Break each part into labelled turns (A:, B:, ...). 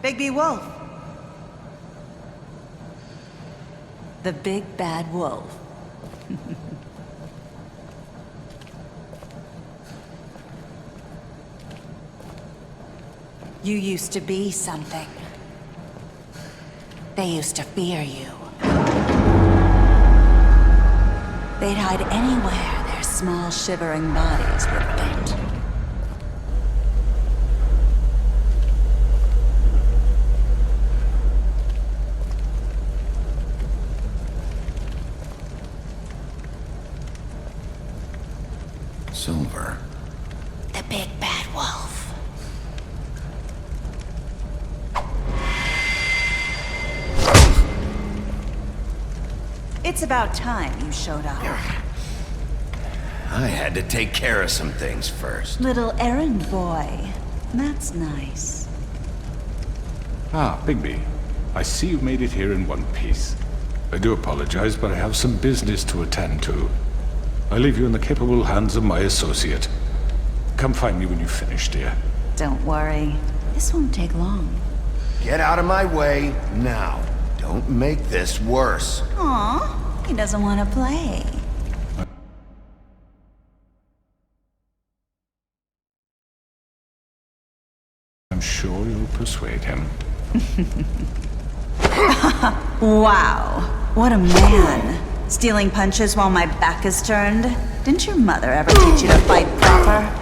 A: Bigby Wolf. The big bad wolf. You used to be something. They used to fear you. They'd hide anywhere their small shivering bodies would faint.
B: Silver.
A: The big bad wolf. It's about time you showed up.
B: I had to take care of some things first.
A: Little errand boy. That's nice.
C: Ah, Bigby. I see you made it here in one piece. I do apologize, but I have some business to attend to. I leave you in the capable hands of my associate. Come find me when you finish, dear.
A: Don't worry. This won't take long.
B: Get out of my way now. Don't make this worse.
A: Aw, he doesn't want to play.
C: I'm sure you'll persuade him.
A: Wow, what a man. Stealing punches while my back is turned? Didn't your mother ever teach you to fight proper?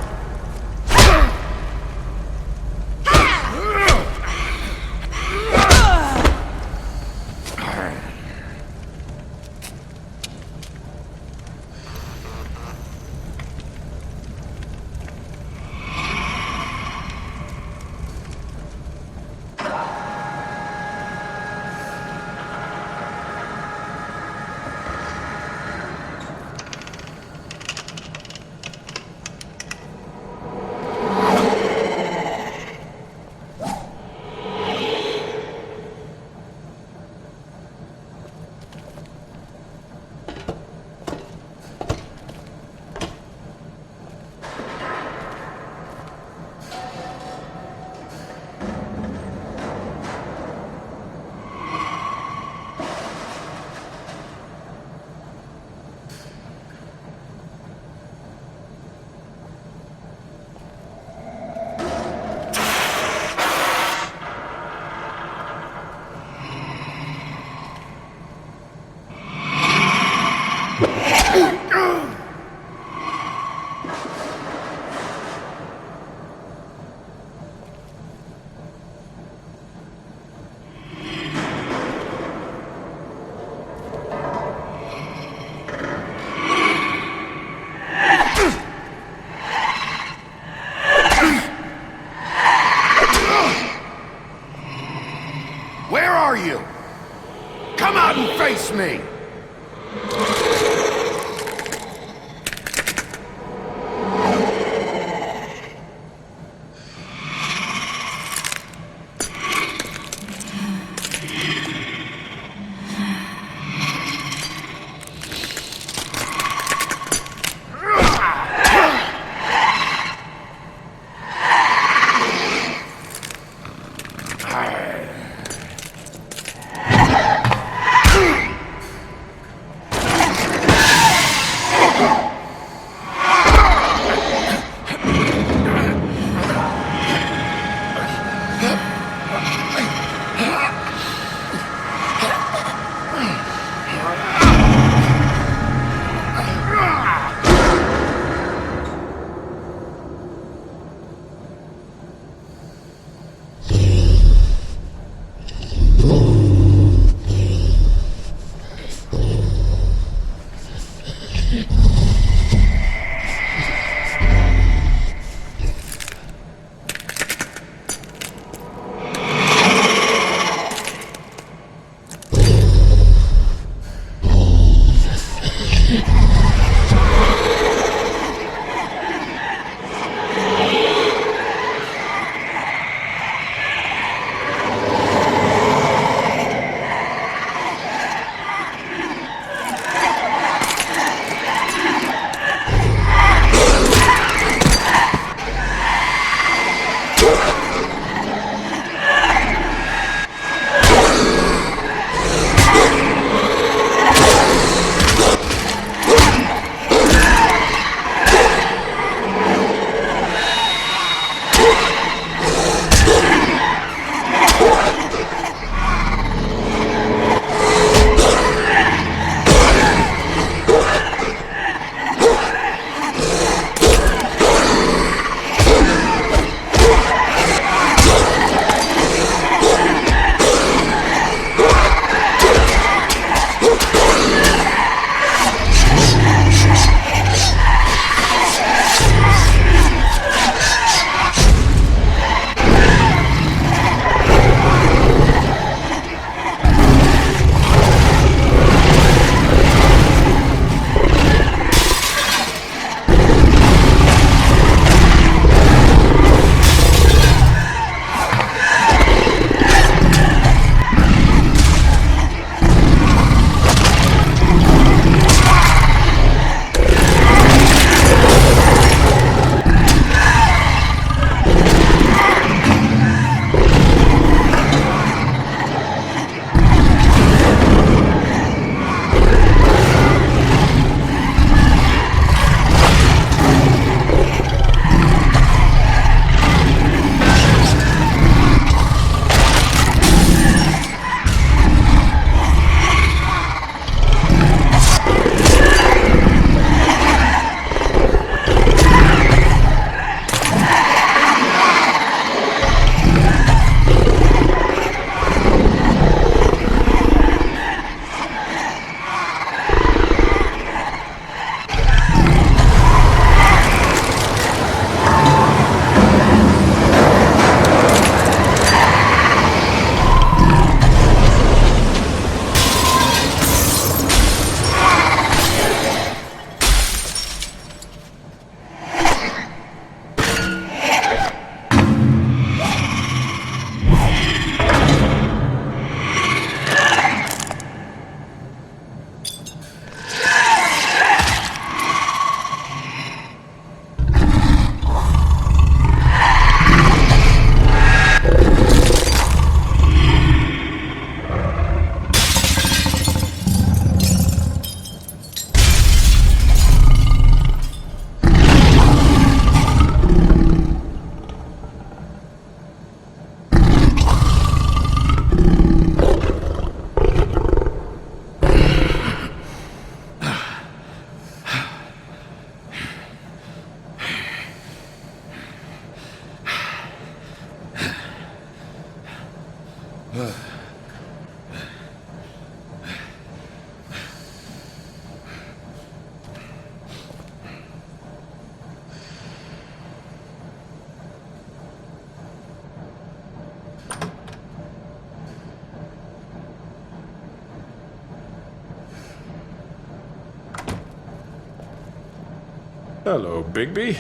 C: Hello, Bigby.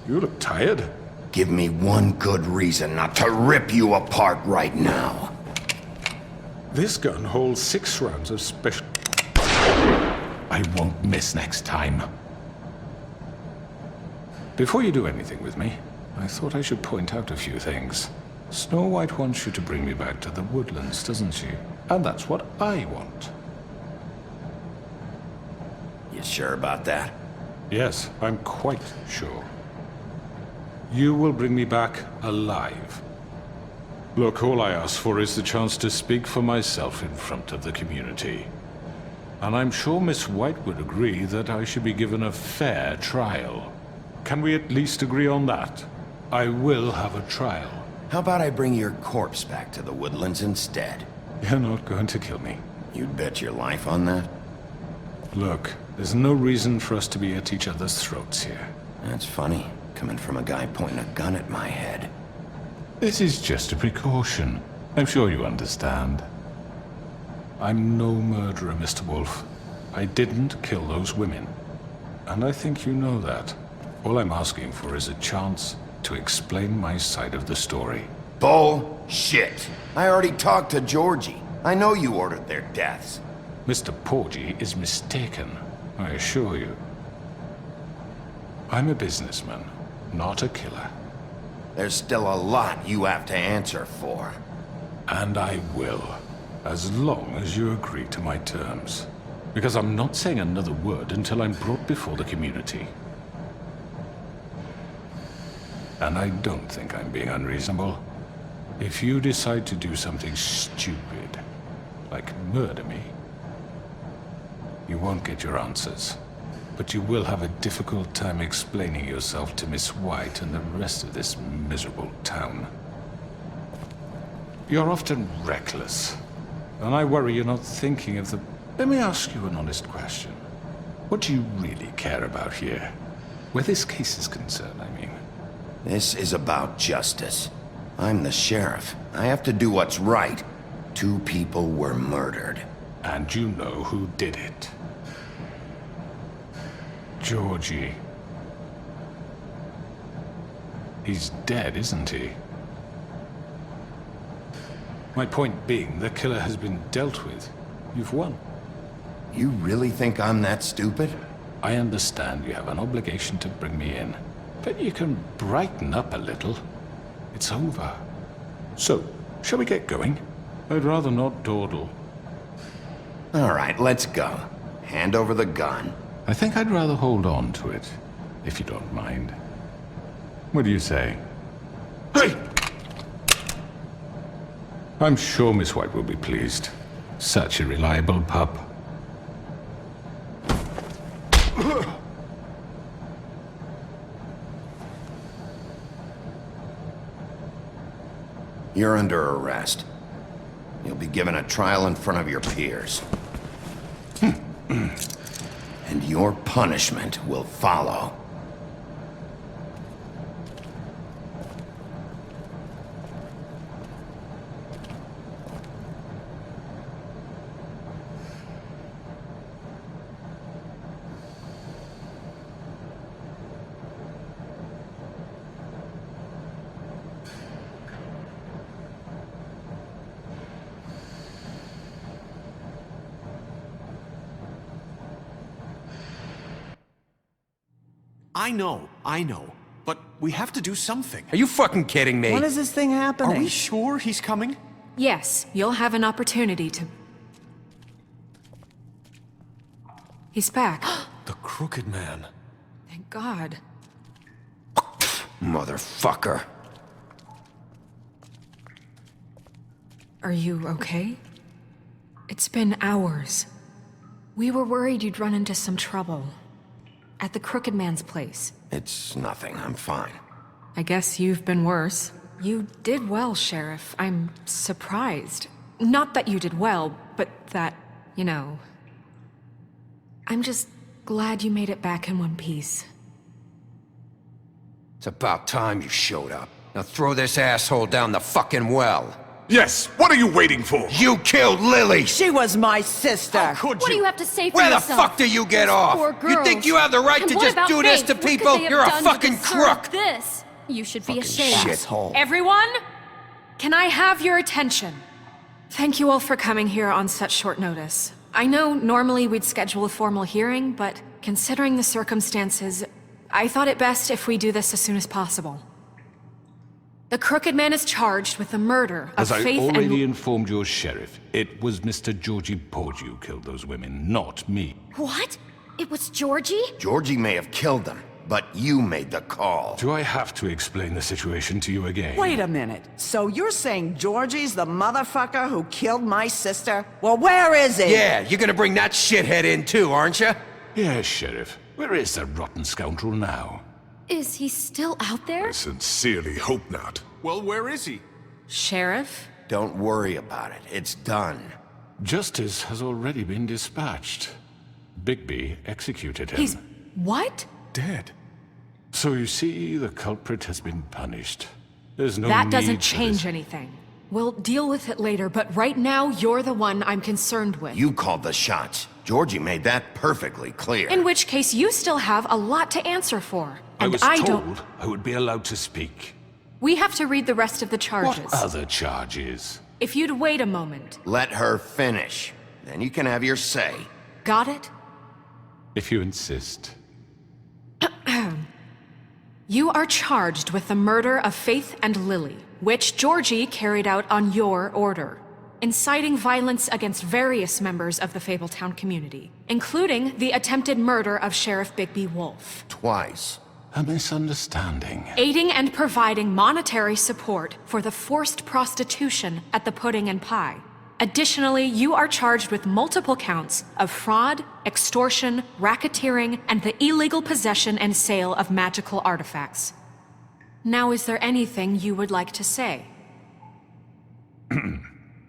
C: You look tired.
B: Give me one good reason not to rip you apart right now.
C: This gun holds 6 rounds of special... I won't miss next time. Before you do anything with me, I thought I should point out a few things. Snow White wants you to bring me back to the woodlands, doesn't she? And that's what I want.
B: You sure about that?
C: Yes, I'm quite sure. You will bring me back alive. Look, all I ask for is the chance to speak for myself in front of the community. And I'm sure Miss White would agree that I should be given a fair trial. Can we at least agree on that? I will have a trial.
B: How about I bring your corpse back to the woodlands instead?
C: You're not going to kill me.
B: You'd bet your life on that?
C: Look, there's no reason for us to be at each other's throats here.
B: That's funny, coming from a guy pointing a gun at my head.
C: This is just a precaution. I'm sure you understand. I'm no murderer, Mr. Wolf. I didn't kill those women. And I think you know that. All I'm asking for is a chance to explain my side of the story.
B: Bullshit! I already talked to Georgie. I know you ordered their deaths.
C: Mr. Porgy is mistaken, I assure you. I'm a businessman, not a killer.
B: There's still a lot you have to answer for.
C: And I will, as long as you agree to my terms. Because I'm not saying another word until I'm brought before the community. And I don't think I'm being unreasonable. If you decide to do something stupid, like murder me, you won't get your answers. But you will have a difficult time explaining yourself to Miss White and the rest of this miserable town. You're often reckless, and I worry you're not thinking of the... Let me ask you an honest question. What do you really care about here? Where this case is concerned, I mean.
B: This is about justice. I'm the sheriff. I have to do what's right. 2 people were murdered.
C: And you know who did it. Georgie. He's dead, isn't he? My point being, the killer has been dealt with. You've won.
B: You really think I'm that stupid?
C: I understand you have an obligation to bring me in, but you can brighten up a little. It's over. So, shall we get going? I'd rather not dawdle.
B: All right, let's go. Hand over the gun.
C: I think I'd rather hold on to it, if you don't mind. What do you say? Hey! I'm sure Miss White will be pleased. Such a reliable pup.
B: You're under arrest. You'll be given a trial in front of your peers. And your punishment will follow.
D: I know. But we have to do something.
E: Are you fucking kidding me?
F: When is this thing
D: Are
F: happening?
D: we sure he's coming?
G: Yes, you'll have an opportunity to... He's back.
D: The Crooked Man.
G: Thank God.
B: Motherfucker.
G: Are you okay? It's been hours. We were worried you'd run into some trouble. At the Crooked Man's place.
B: It's nothing. I'm fine.
G: I guess you've been worse. You did well, Sheriff. I'm surprised. Not that you did well, but that, you know... I'm just glad you made it back in one piece.
E: It's about time you showed up. Now throw this asshole down the fucking well. Yes, what are you waiting for?
B: You killed Lily!
F: She was my sister.
D: Could
H: What do
D: you?
H: you have to say for
B: Where the
H: yourself?
B: fuck do you get
H: Those
B: off?
H: poor
B: You think
H: girls.
B: you have the right
H: And
B: to
H: what
B: just
H: about
B: do this
H: Faith?
B: to
H: What could
B: people?
H: they have
B: You're a
H: done to
B: fucking
H: deserve
B: crook!
H: This. You should be ashamed.
B: Shithole.
G: Everyone, can I have your attention? Thank you all for coming here on such short notice. I know normally we'd schedule a formal hearing, but considering the circumstances, I thought it best if we do this as soon as possible. The Crooked Man is charged with the murder of
C: As I
G: Faith
C: already
G: and...
C: informed your sheriff, it was Mr. Georgie Porgy who killed those women, not me.
H: What? It was Georgie?
B: Georgie may have killed them, but you made the call.
C: Do I have to explain the situation to you again?
F: Wait a minute. So you're saying Georgie's the motherfucker who killed my sister? Well, where is he?
B: Yeah, you're gonna bring that shithead in too, aren't you?
C: Yes, Sheriff. Where is that rotten scoundrel now?
H: Is he still out there?
E: I sincerely hope not.
D: Well, where is he?
G: Sheriff?
B: Don't worry about it. It's done.
C: Justice has already been dispatched. Bigby executed him.
G: He's... what?
E: Dead.
C: So you see, the culprit has been punished. There's no
G: That
C: need
G: doesn't
C: for
G: change
C: this.
G: anything. We'll deal with it later, but right now, you're the one I'm concerned with.
B: You called the shots. Georgie made that perfectly clear.
G: In which case, you still have a lot to answer for.
C: I
G: And
C: was
G: I
C: told
G: don't...
C: I would be allowed to speak.
G: We have to read the rest of the charges.
C: What other charges?
G: If you'd wait a moment.
B: Let her finish. Then you can have your say.
G: Got it?
C: If you insist.
G: You are charged with the murder of Faith and Lily, which Georgie carried out on your order, inciting violence against various members of the Fabletown community, including the attempted murder of Sheriff Bigby Wolf,
B: Twice.
C: A misunderstanding.
G: aiding and providing monetary support for the forced prostitution at the Pudding and Pie. Additionally, you are charged with multiple counts of fraud, extortion, racketeering, and the illegal possession and sale of magical artifacts. Now, is there anything you would like to say?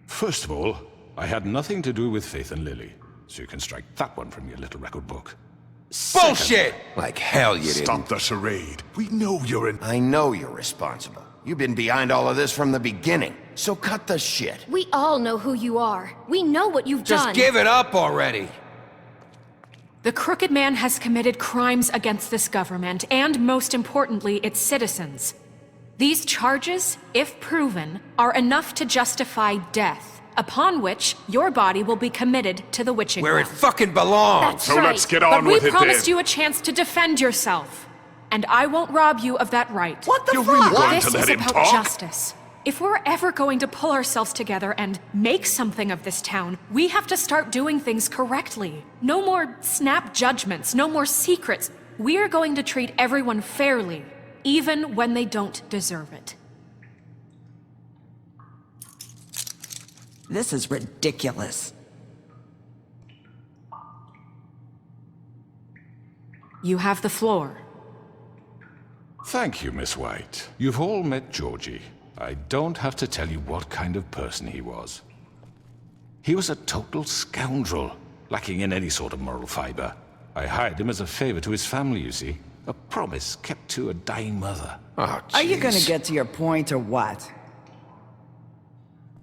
C: First of all, I had nothing to do with Faith and Lily, so you can strike that one from your little record book.
B: Bullshit! Like hell you didn't.
E: Stop the charade. We know you're in...
B: I know you're responsible. You've been behind all of this from the beginning. So cut the shit.
H: We all know who you are. We know what you've
B: Just
H: done.
B: give it up already.
G: The Crooked Man has committed crimes against this government, and most importantly, its citizens. These charges, if proven, are enough to justify death, upon which your body will be committed to the witching
B: Where it
G: ground.
B: fucking belongs.
H: That's
E: So
H: right.
E: let's get
G: But
E: on
G: we
E: with it
G: promised
E: then.
G: you a chance to defend yourself, and I won't rob you of that right.
F: What the
E: You're
F: fuck?
E: really going
G: This
E: to let
G: is
E: him
G: about
E: talk?
G: justice. If we're ever going to pull ourselves together and make something of this town, we have to start doing things correctly. No more snap judgments, no more secrets. We are going to treat everyone fairly, even when they don't deserve it.
F: This is ridiculous.
G: You have the floor.
C: Thank you, Miss White. You've all met Georgie. I don't have to tell you what kind of person he was. He was a total scoundrel, lacking in any sort of moral fiber. I hired him as a favor to his family, you see. A promise kept to a dying mother.
B: Oh,
F: Are you gonna
B: jeez.
F: get to your point or what?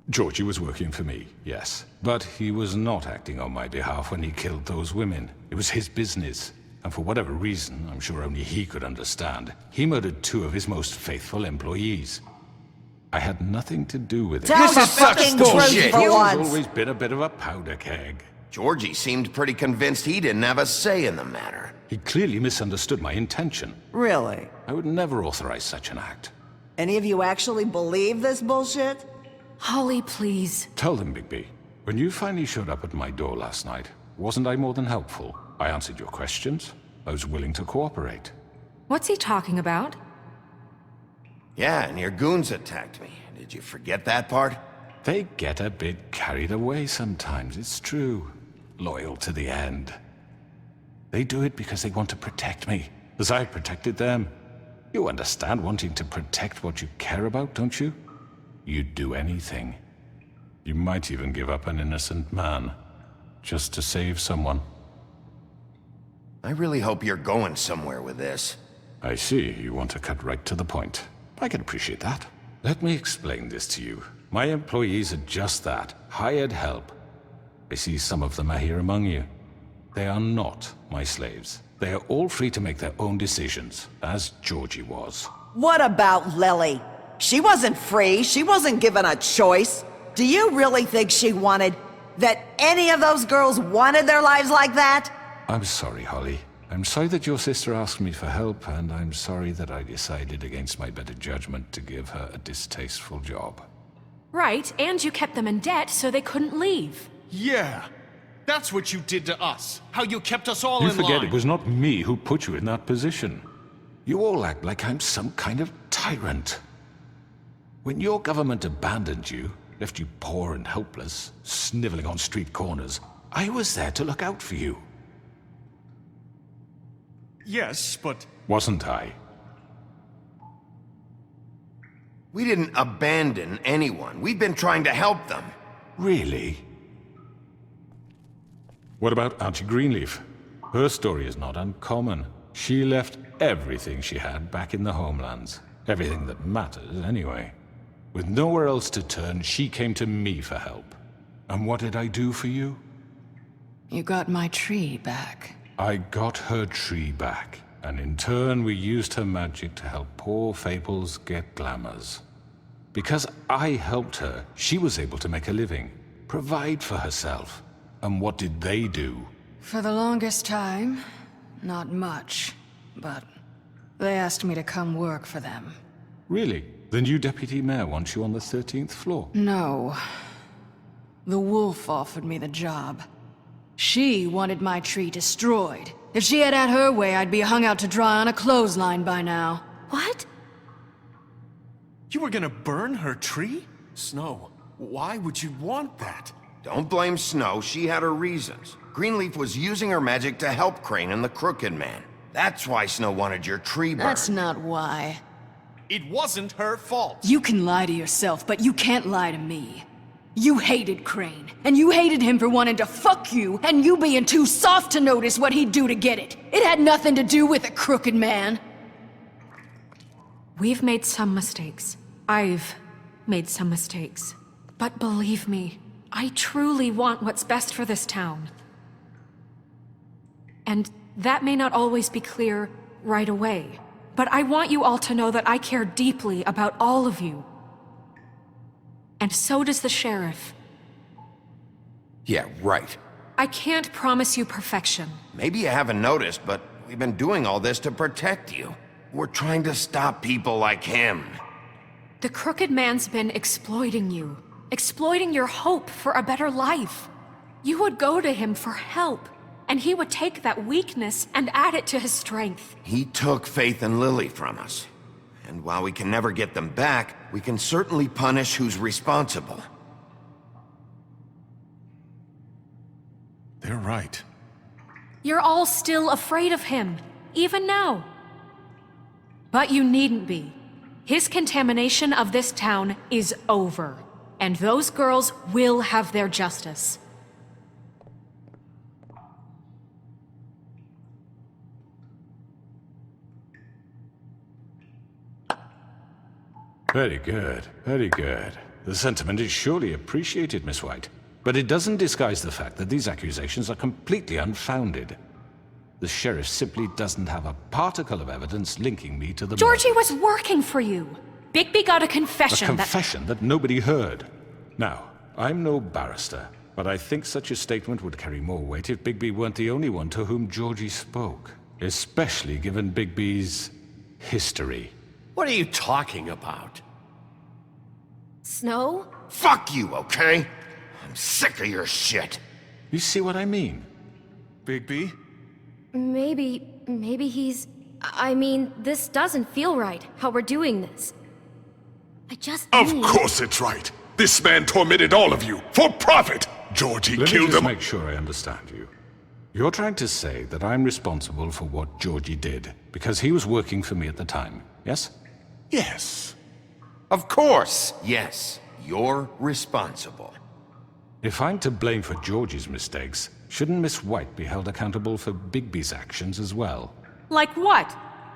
C: Georgie was working for me, yes. But he was not acting on my behalf when he killed those women. It was his business. And for whatever reason, I'm sure only he could understand, he murdered 2 of his most faithful employees. I had nothing to do with it.
F: Tell
B: This
F: the
B: is such
F: fucking
B: bullshit.
F: truth for
C: He's
F: once.
C: always been a bit of a powder keg.
B: Georgie seemed pretty convinced he didn't have a say in the matter.
C: He clearly misunderstood my intention.
F: Really?
C: I would never authorize such an act.
F: Any of you actually believe this bullshit?
G: Holly, please.
C: Tell them, Bigby, when you finally showed up at my door last night, wasn't I more than helpful? I answered your questions. I was willing to cooperate.
G: What's he talking about?
B: Yeah, and your goons attacked me. Did you forget that part?
C: They get a bit carried away sometimes, it's true. Loyal to the end. They do it because they want to protect me, as I protected them. You understand wanting to protect what you care about, don't you? You'd do anything. You might even give up an innocent man, just to save someone.
B: I really hope you're going somewhere with this.
C: I see, you want to cut right to the point. I can appreciate that. Let me explain this to you. My employees are just that, hired help. I see some of them are here among you. They are not my slaves. They are all free to make their own decisions, as Georgie was.
F: What about Lily? She wasn't free. She wasn't given a choice. Do you really think she wanted... that any of those girls wanted their lives like that?
C: I'm sorry, Holly. I'm sorry that your sister asked me for help, and I'm sorry that I decided against my better judgment to give her a distasteful job.
G: Right, and you kept them in debt so they couldn't leave.
D: Yeah. That's what you did to us. How you kept us all in line.
C: You forget it was not me who put you in that position. You all act like I'm some kind of tyrant. When your government abandoned you, left you poor and helpless, sniveling on street corners, I was there to look out for you.
D: Yes, but...
C: Wasn't I?
B: We didn't abandon anyone. We've been trying to help them.
C: Really? What about Auntie Greenleaf? Her story is not uncommon. She left everything she had back in the homelands. Everything that matters, anyway. With nowhere else to turn, she came to me for help. And what did I do for you?
I: You got my tree back.
C: I got her tree back, and in turn we used her magic to help poor Fables get glamours. Because I helped her, she was able to make a living, provide for herself. And what did they do?
I: For the longest time, not much. But they asked me to come work for them.
C: Really? The new deputy mayor wants you on the 13th floor?
I: No. The wolf offered me the job. She wanted my tree destroyed. If she had her way, I'd be hung out to dry on a clothesline by now.
H: What?
D: You were gonna burn her tree? Snow, why would you want that?
B: Don't blame Snow. She had her reasons. Greenleaf was using her magic to help Crane and the Crooked Man. That's why Snow wanted your tree burned.
I: That's not why.
D: It wasn't her fault.
I: You can lie to yourself, but you can't lie to me. You hated Crane, and you hated him for wanting to fuck you, and you being too soft to notice what he'd do to get it. It had nothing to do with a Crooked Man.
G: We've made some mistakes. I've made some mistakes. But believe me, I truly want what's best for this town. And that may not always be clear right away. But I want you all to know that I care deeply about all of you. And so does the sheriff.
B: Yeah, right.
G: I can't promise you perfection.
B: Maybe you haven't noticed, but we've been doing all this to protect you. We're trying to stop people like him.
G: The Crooked Man's been exploiting you. Exploiting your hope for a better life. You would go to him for help. And he would take that weakness and add it to his strength.
B: He took Faith and Lily from us. And while we can never get them back, we can certainly punish who's responsible.
E: They're right.
G: You're all still afraid of him, even now. But you needn't be. His contamination of this town is over. And those girls will have their justice.
C: Very good, very good. The sentiment is surely appreciated, Miss White. But it doesn't disguise the fact that these accusations are completely unfounded. The sheriff simply doesn't have a particle of evidence linking me to the
G: Georgie
C: murders.
G: was working for you. Bigby got a confession
C: A confession that nobody heard. Now, I'm no barrister, but I think such a statement would carry more weight if Bigby weren't the only one to whom Georgie spoke. Especially given Bigby's history.
D: What are you talking about?
H: Snow?
B: Fuck you, okay? I'm sick of your shit.
C: You see what I mean?
D: Bigby?
H: Maybe he's... I mean, this doesn't feel right, how we're doing this. I just
E: Of
H: need...
E: course it's right. This man tormented all of you, for profit. Georgie
C: Let me
E: killed
C: just
E: them.
C: make sure I understand you. You're trying to say that I'm responsible for what Georgie did, because he was working for me at the time, yes?
E: Yes.
B: Of course, yes. You're responsible.
C: If I'm to blame for Georgie's mistakes, shouldn't Miss White be held accountable for Bigby's actions as well?
G: Like what?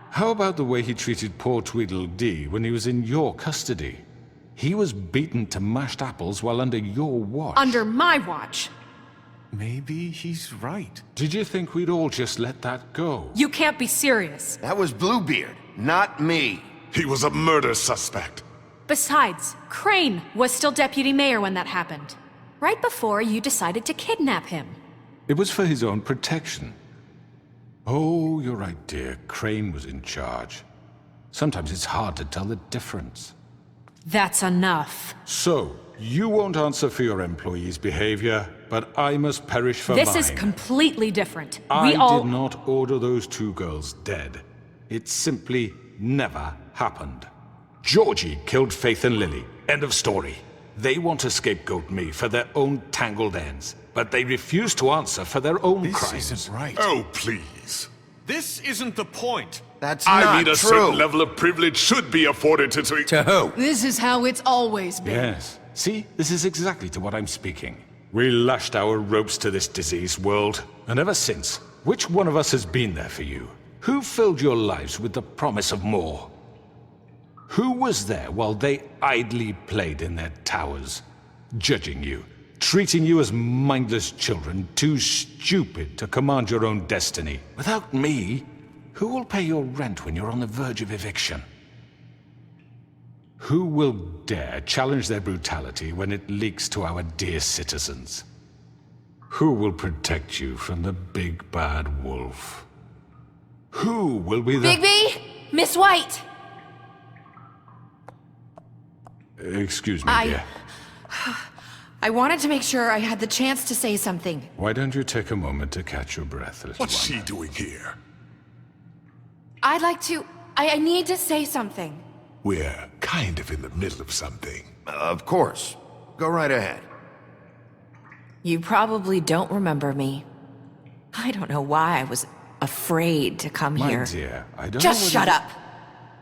C: How about the way he treated poor Tweedledee when he was in your custody? He was beaten to mashed apples while under your watch.
G: Under my watch.
D: Maybe he's right.
C: Did you think we'd all just let that go?
G: You can't be serious.
B: That was Bluebeard, not me.
E: He was a murder suspect.
G: Besides, Crane was still deputy mayor when that happened. Right before you decided to kidnap him.
C: It was for his own protection. Oh, you're right, dear. Crane was in charge. Sometimes it's hard to tell the difference.
G: That's enough.
C: So, you won't answer for your employees' behavior, but I must perish for mine.
G: This is completely different.
C: I did not order those 2 girls dead. It simply never happened. Georgie killed Faith and Lily. End of story. They want to scapegoat me for their own tangled ends, but they refuse to answer for their own crimes.
D: This isn't right.
E: Oh, please.
D: This isn't the point.
B: That's
E: I
B: not
E: mean, a
B: true.
E: certain level of privilege should be afforded to...
B: To who?
I: This is how it's always been.
C: Yes. See, this is exactly to what I'm speaking. We lashed our ropes to this diseased world, and ever since, which one of us has been there for you? Who filled your lives with the promise of more? Who was there while they idly played in their towers, judging you, treating you as mindless children, too stupid to command your own destiny? Without me, who will pay your rent when you're on the verge of eviction? Who will dare challenge their brutality when it leaks to our dear citizens? Who will protect you from the big bad wolf? Who will be the—
H: Bigby! Miss White!
C: Excuse me, dear.
J: I wanted to make sure I had the chance to say something.
C: Why don't you take a moment to catch your breath, little
E: What's
C: one?
E: she doing here?
J: I'd like to... I need to say something.
E: We're kind of in the middle of something.
B: Of course. Go right ahead.
J: You probably don't remember me. I don't know why I was afraid to come
C: My
J: here.
C: dear, I don't
J: Just
C: know what
J: shut
C: it-
J: up.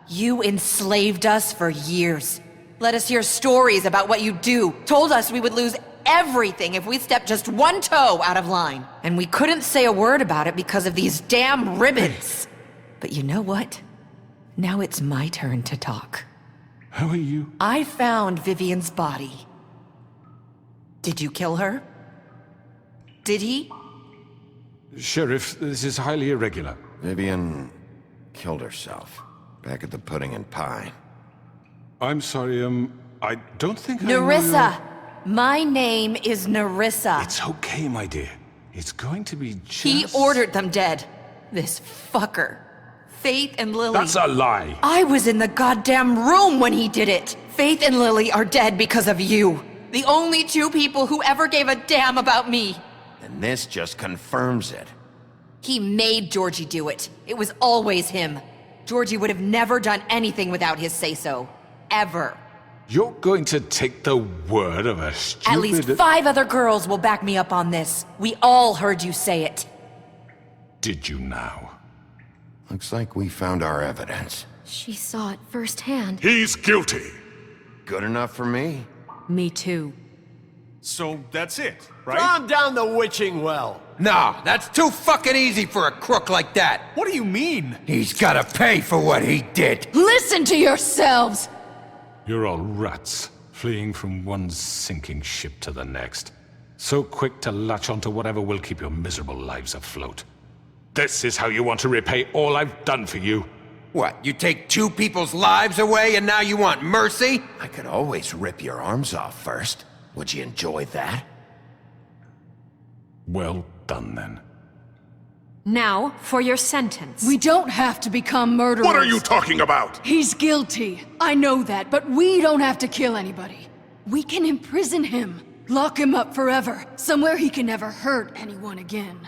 J: You enslaved us for years. Let us hear stories about what you do. Told us we would lose everything if we stepped just one toe out of line. And we couldn't say a word about it because of these damn ribbons. But you know what? Now it's my turn to talk.
C: How are you?
J: I found Vivian's body. Did you kill her? Did he?
C: Sheriff, this is highly irregular.
B: Vivian killed herself back at the Pudding and Pie.
C: I'm sorry, I don't think I know
J: Nerissa! My name is Nerissa.
C: It's okay, my dear. It's going to be just...
J: He ordered them dead. This fucker. Faith and Lily.
C: That's a lie!
J: I was in the goddamn room when he did it. Faith and Lily are dead because of you. The only 2 people who ever gave a damn about me.
B: And this just confirms it.
J: He made Georgie do it. It was always him. Georgie would have never done anything without his say-so. Ever.
C: You're going to take the word of a stupid...
J: At least 5 other girls will back me up on this. We all heard you say it.
C: Did you now?
B: Looks like we found our evidence.
H: She saw it firsthand.
E: He's guilty.
B: Good enough for me.
G: Me too.
D: So that's it, right?
K: Calm down the witching well.
L: No, that's too fucking easy for a crook like that.
D: What do you mean?
L: He's gotta pay for what he did.
I: Listen to yourselves!
C: You're all rats, fleeing from one sinking ship to the next. So quick to latch onto whatever will keep your miserable lives afloat. This is how you want to repay all I've done for you?
L: What, you take 2 people's lives away and now you want mercy?
B: I could always rip your arms off first. Would you enjoy that?
C: Well done, then.
G: Now, for your sentence.
I: We don't have to become murderers.
E: What are you talking about?
I: He's guilty. I know that, but we don't have to kill anybody. We can imprison him. Lock him up forever. Somewhere he can never hurt anyone again.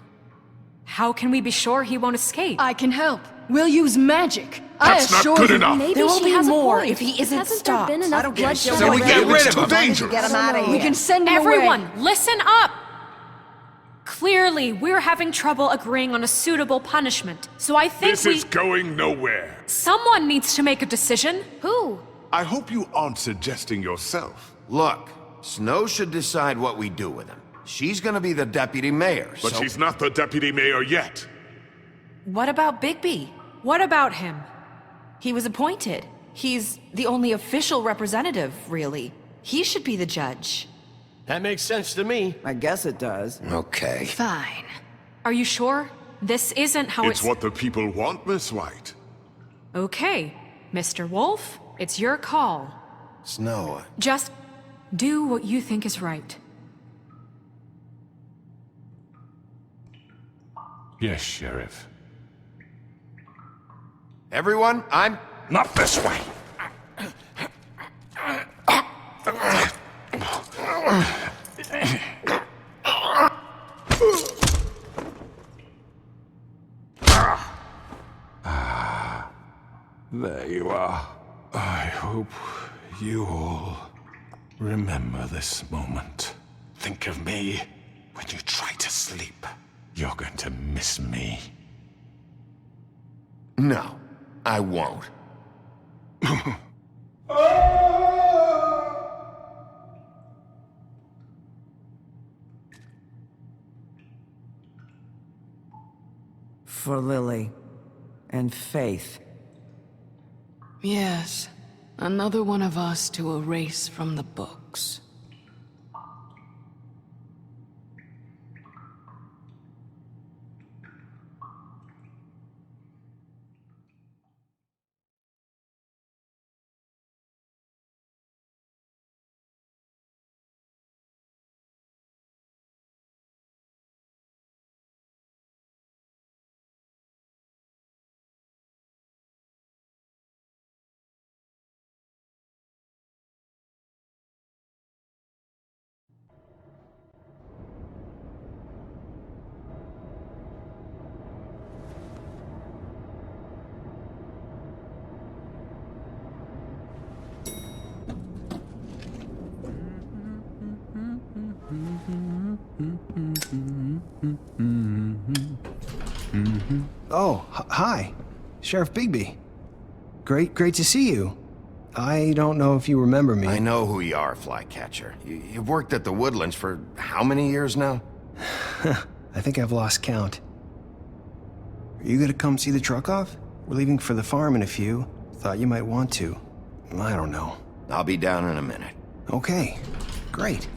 G: How can we be sure he won't escape?
I: I can help. We'll use magic.
E: That's not good enough.
H: Maybe
J: There will
H: she
J: be
H: has
J: more
H: a point.
J: if he isn't
H: Hasn't
J: stopped.
H: there been enough bloodshed?
L: So we get rid of him.
E: Too dangerous.
F: Get him out of here.
I: We can send him
G: Everyone,
I: away.
G: listen up! Clearly, we're having trouble agreeing on a suitable punishment, so I think
E: This is going nowhere.
G: Someone needs to make a decision.
H: Who?
E: I hope you aren't suggesting yourself.
B: Look, Snow should decide what we do with him. She's gonna be the deputy mayor,
E: But
B: so...
E: she's not the deputy mayor yet.
J: What about Bigby?
G: What about him?
J: He was appointed. He's the only official representative, really. He should be the judge.
K: That makes sense to me.
F: I guess it does.
B: Okay.
I: Fine.
G: Are you sure? This isn't how
E: It's what the people want, Miss White.
G: Okay, Mr. Wolf, it's your call.
B: Snow,
G: Just do what you think is right.
C: Yes, Sheriff.
B: everyone, I'm...
C: Not this way! There you are. I hope you all remember this moment. Think of me when you try to sleep. You're going to miss me.
B: No, I won't.
F: For Lily and Faith.
I: Yes, another one of us to erase from the books.
M: Oh, hi. Sheriff Bigby. Great to see you. I don't know if you remember me.
B: I know who you are, Flycatcher. You've worked at the Woodlands for how many years now?
M: I think I've lost count. Are you gonna come see the truck off? We're leaving for the farm in a few. Thought you might want to. I don't know.
B: I'll be down in a minute.
M: Okay, great.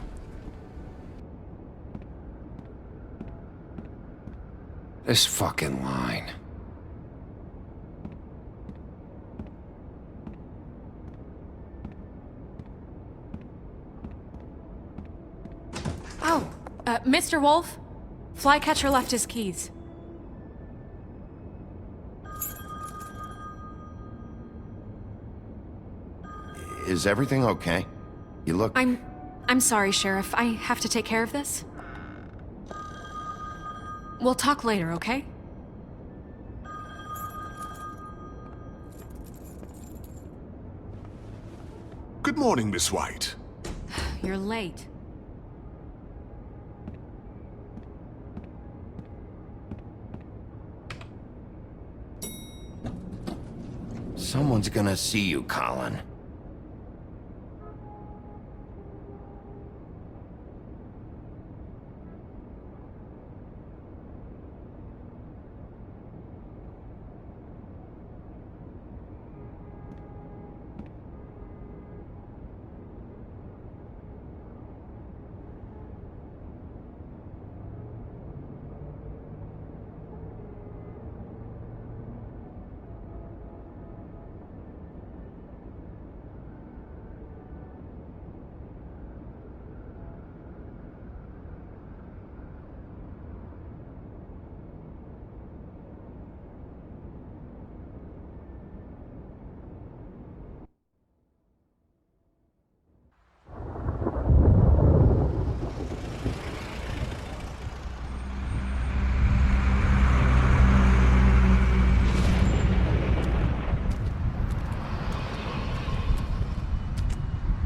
B: This fucking line.
G: Oh, Mr. Wolf, Flycatcher left his keys.
B: Is everything okay? You look...
G: I'm sorry, Sheriff. I have to take care of this. We'll talk later, okay?
E: Good morning, Miss White.
G: You're late.
B: Someone's gonna see you, Colin.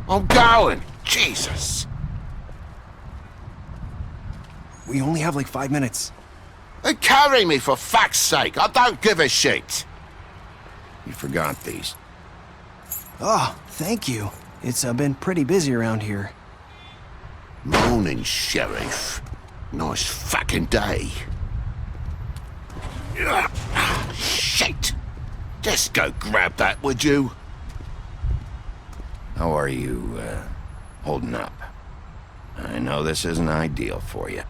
L: I'm going! Jesus!
M: We only have like 5 minutes.
L: Carry me, for fuck's sake! I don't give a shit!
B: You forgot these.
M: Oh, thank you. It's been pretty busy around here.
L: Morning, Sheriff. Nice fucking day. Shit! Just go grab that, would you?
B: How are you, holding up? I know this isn't ideal for you.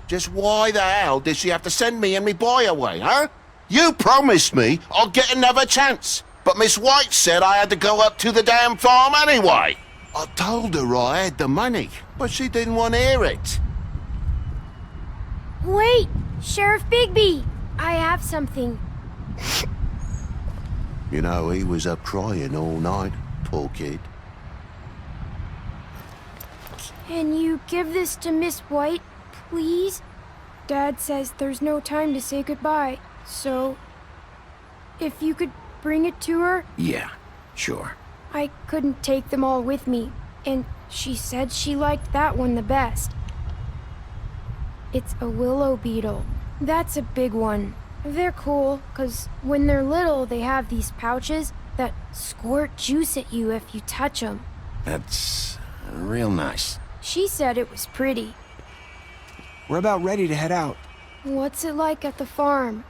N: Just why the hell did she have to send me and me boy away, huh? You promised me I'd get another chance, but Miss White said I had to go up to the damn farm anyway. I told her I had the money, but she didn't want to hear it.
O: Wait, Sheriff Bigby, I have something.
N: You know, he was up crying all night, poor kid.
O: Can you give this to Miss White, please? Dad says there's no time to say goodbye, so if you could bring it to her?
B: Yeah, sure.
O: I couldn't take them all with me, and she said she liked that one the best. It's a willow beetle. That's a big one. They're cool, 'cause when they're little, they have these pouches that squirt juice at you if you touch them.
B: That's real nice.
O: She said it was pretty.
M: We're about ready to head out.
O: What's it like at the farm?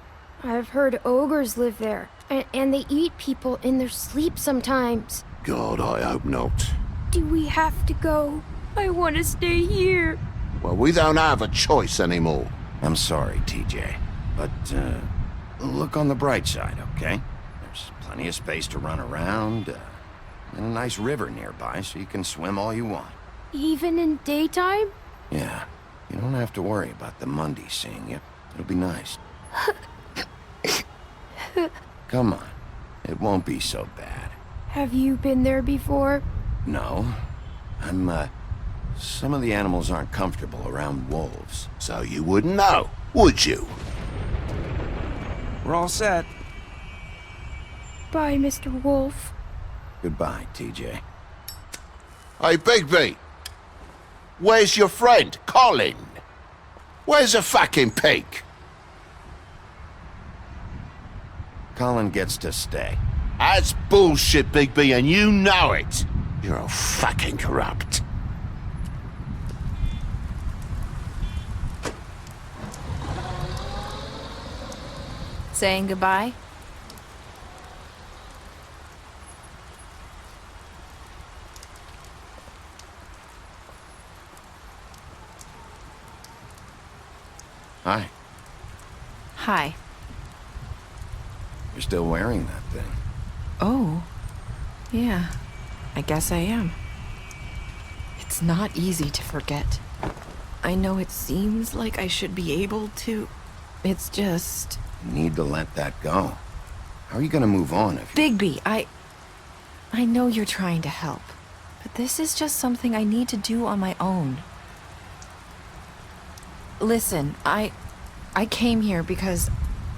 O: I've heard ogres live there, and they eat people in their sleep sometimes.
N: God, I hope not.
O: Do we have to go? I want to stay here.
N: Well, we don't have a choice anymore.
B: I'm sorry, TJ, but, look on the bright side, okay? There's plenty of space to run around, and a nice river nearby so you can swim all you want.
O: Even in daytime?
B: Yeah, you don't have to worry about the Mundy seeing you. It'll be nice. Come on, it won't be so bad.
O: Have you been there before?
B: No, some of the animals aren't comfortable around wolves.
N: So you wouldn't know, would you?
M: We're all set.
O: Bye, Mr. Wolf.
B: Goodbye, TJ.
N: Hey, Bigby. Where's your friend, Colin? Where's the fucking pig?
B: Colin gets to stay.
N: That's bullshit, Bigby, and you know it. You're all fucking corrupt.
J: Saying goodbye?
B: Hi.
J: Hi.
B: You're still wearing that thing.
J: Oh. Yeah. I guess I am. It's not easy to forget. I know it seems like I should be able to. It's just...
B: You need to let that go. How are you gonna move on if you...
J: Bigby, I know you're trying to help, but this is just something I need to do on my own. Listen, I came here because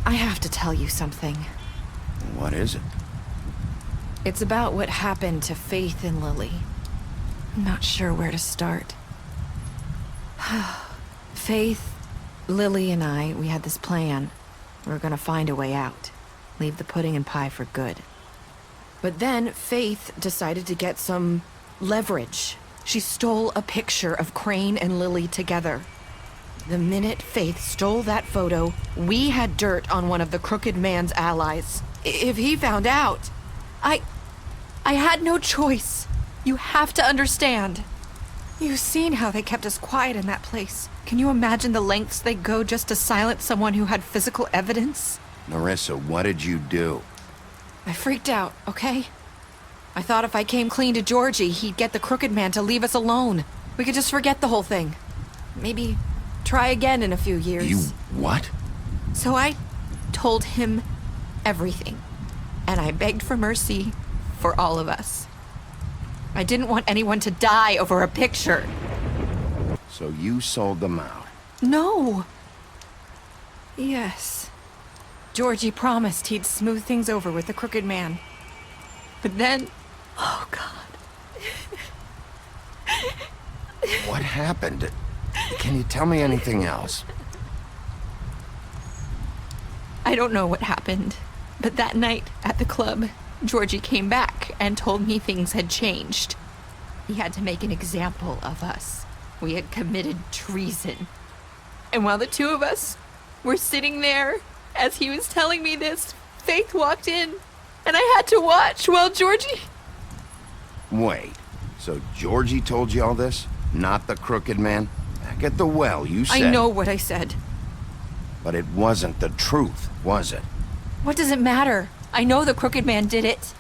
J: I have to tell you something.
B: What is it?
J: It's about what happened to Faith and Lily. I'm not sure where to start. Faith, Lily, and I, we had this plan. We were gonna find a way out. Leave the pudding and pie for good. But then Faith decided to get some leverage. She stole a picture of Crane and Lily together. The minute Faith stole that photo, we had dirt on one of the Crooked Man's allies. If he found out, I had no choice. You have to understand. You've seen how they kept us quiet in that place. Can you imagine the lengths they go just to silence someone who had physical evidence?
B: Narissa, what did you do?
J: I freaked out, okay? I thought if I came clean to Georgie, he'd get the Crooked Man to leave us alone. We could just forget the whole thing. Maybe try again in a few years.
B: You what?
J: So I told him everything. And I begged for mercy for all of us. I didn't want anyone to die over a picture.
B: So you sold them out?
J: No. Yes. Georgie promised he'd smooth things over with the Crooked Man. But then... Oh, God.
B: What happened? Can you tell me anything else?
J: I don't know what happened. But that night at the club, Georgie came back and told me things had changed. He had to make an example of us. We had committed treason. And while the two of us were sitting there, as he was telling me this, Faith walked in, and I had to watch while Georgie...
B: Wait, so Georgie told you all this? Not the crooked man? Back at the well, you said...
J: I know what I said.
B: But it wasn't the truth, was it?
J: What does it matter? I know the crooked man did it.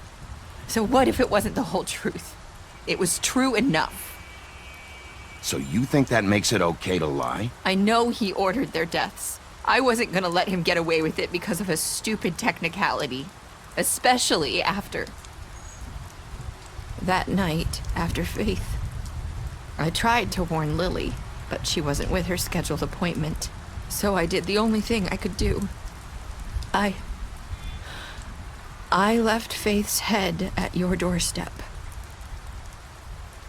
J: So what if it wasn't the whole truth? It was true enough.
B: So you think that makes it okay to lie?
J: I know he ordered their deaths. I wasn't gonna let him get away with it because of a stupid technicality. Especially after... that night, after Faith. I tried to warn Lily, but she wasn't with her scheduled appointment. So I did the only thing I could do. I left Faith's head at your doorstep.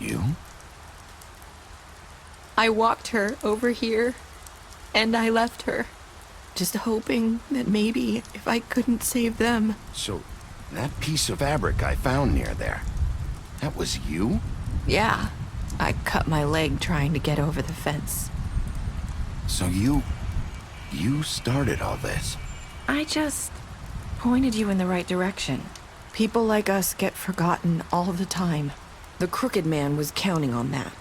B: You?
J: I walked her over here, and I left her. Just hoping that maybe if I couldn't save them.
B: So, that piece of fabric I found near there, that was you?
J: Yeah, I cut my leg trying to get over the fence.
B: So you started all this?
J: I just pointed you in the right direction. People like us get forgotten all the time. The crooked man was counting on that.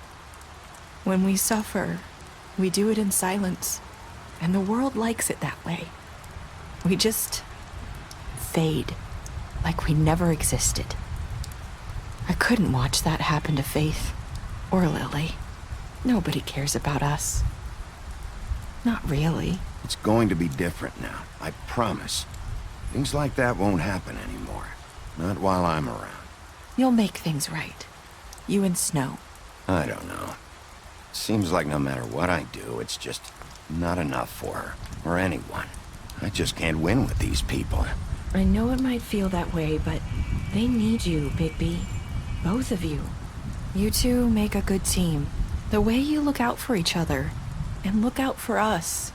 J: When we suffer, we do it in silence, and the world likes it that way. We just fade, like we never existed. I couldn't watch that happen to Faith, or Lily. Nobody cares about us. Not really.
B: It's going to be different now, I promise. Things like that won't happen anymore. Not while I'm around.
J: You'll make things right. You and Snow.
B: I don't know. Seems like no matter what I do, it's just not enough for her, or anyone. I just can't win with these people.
J: I know it might feel that way, but they need you, Bigby. Both of you. You two make a good team. The way you look out for each other, and look out for us.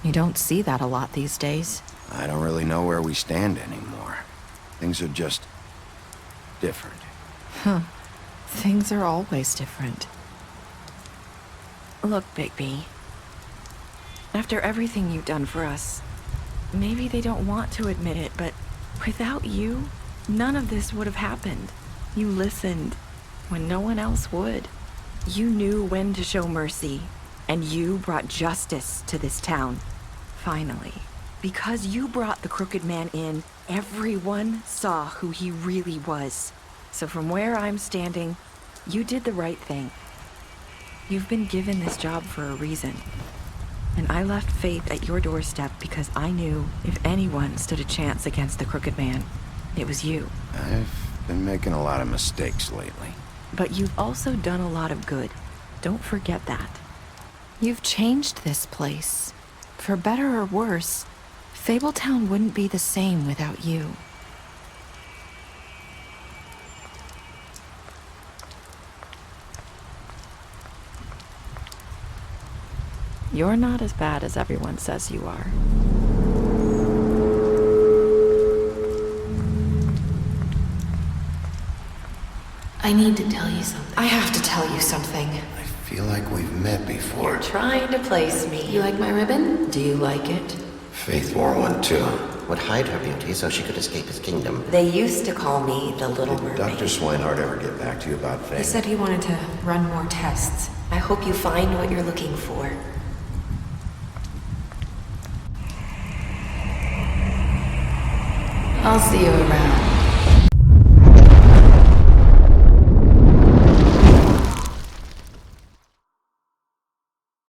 J: You don't see that a lot these days.
B: I don't really know where we stand anymore. Things are just... different.
J: Huh. Things are always different. Look, Bigby. After everything you've done for us, maybe they don't want to admit it, but without you, none of this would have happened. You listened when no one else would. You knew when to show mercy, and you brought justice to this town. Finally. Because you brought the crooked man in, everyone saw who he really was. So from where I'm standing, you did the right thing. You've been given this job for a reason. And I left Faith at your doorstep because I knew if anyone stood a chance against the crooked man, it was you.
B: I've been making a lot of mistakes lately.
J: But you've also done a lot of good. Don't forget that. You've changed this place. For better or worse, Fabletown wouldn't be the same without you. You're not as bad as everyone says you are.
P: I need to tell you something.
J: I have to tell you something.
B: I feel like we've met before.
P: You're trying to place me. You like my ribbon? Do you like it?
Q: Faith wore one too. Would hide her beauty so she could escape his kingdom.
P: They used to call me the Little Mermaid.
Q: Did Dr. Swinehart ever get back to you about Faith?
P: He said he wanted to run more tests. I hope you find what you're looking for. I'll see you around.